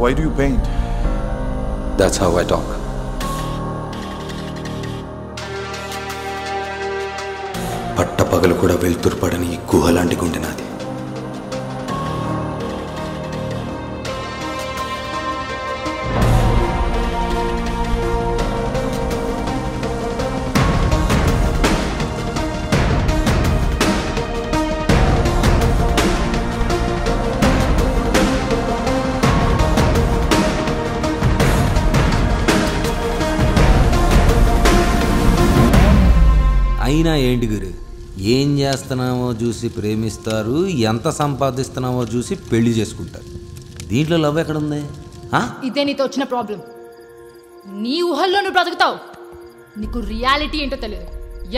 why do you paint? That's how I talk. పట్టపగలు కూడా వెళ్తురుపడని ఈ గుహలాంటి గుండె నాది. అయినా ఏంటి గురు, ఏం చేస్తున్నామో చూసి ప్రేమిస్తారు, ఎంత సంపాదిస్తున్నామో చూసి పెళ్లి చేసుకుంటారు. దీంట్లో లవ్ ఎక్కడుంది? ఇదే నీతో వచ్చిన ప్రాబ్లం. నీ ఊహల్లో నువ్వు బ్రతుకుతావు, నీకు రియాలిటీ ఏంటో తెలియదు.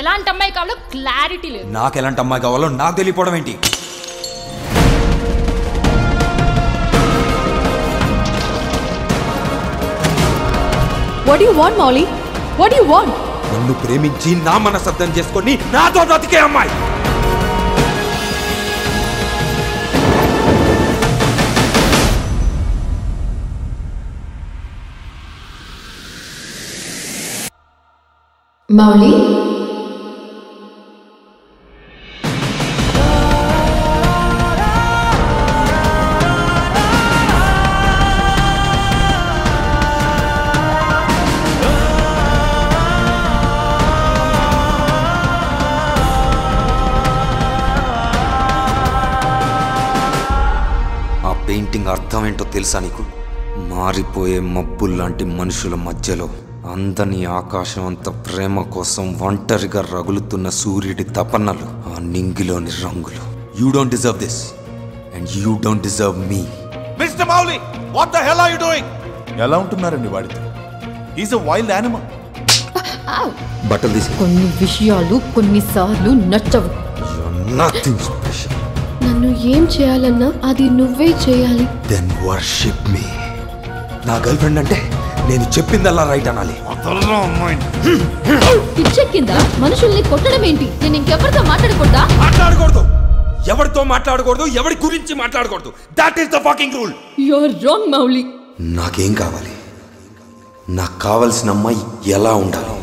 ఎలాంటి అమ్మాయి కావాలో క్లారిటీ లేదు. నాకు ఎలాంటి అమ్మాయి కావాలో నాకు తెలియపోవడం ఏంటి? What do you want, Molly? What do you want? నన్ను ప్రేమించి నా మనసర్థం చేసుకొని నాతో బ్రతికే అమ్మాయి. Molly? పెయింటింగ్ అర్థం ఏంటో తెలుసా నీకు? మారిపోయే మబ్బుల్లాంటి మనుషుల మధ్యలో అందని ఆకాశం అంత ప్రేమ కోసం ఒంటరిగా రగులుతున్న సూర్యుడి తపనలు, ఆ నింగిలోని రంగులు. You don't deserve this and you don't deserve me. Mister Mouli, what the hell are you doing? ఎలా ఉంటున్నారండి వాడితో? He is a wild animal. బట్టలు తీసి. కొన్ని విషయాలు కొన్నిసార్లు నచ్చవు. Nothing special. నన్ను ఏం చేయాలన్నా అది నువ్వే చేయాలి. Then worship me. నా గర్ల్ ఫ్రెండ్ అంటే నేను చెప్పిందల్లా రైట్ అనాలి. పిచ్చెక్కిందా? మనుషుల్ని కొట్టడం ఏంటి? నేను ఇంకెవరితో మాట్లాడకూడదా? మాట్లాడకూడదు. ఎవరితో మాట్లాడకూడదు, ఎవరి గురించి మాట్లాడకూడదు. That is the fucking rule. You are wrong Mouli. నాకేం కావాలి? నాకు కావాల్సిన అమ్మాయి ఎలా ఉండాలి?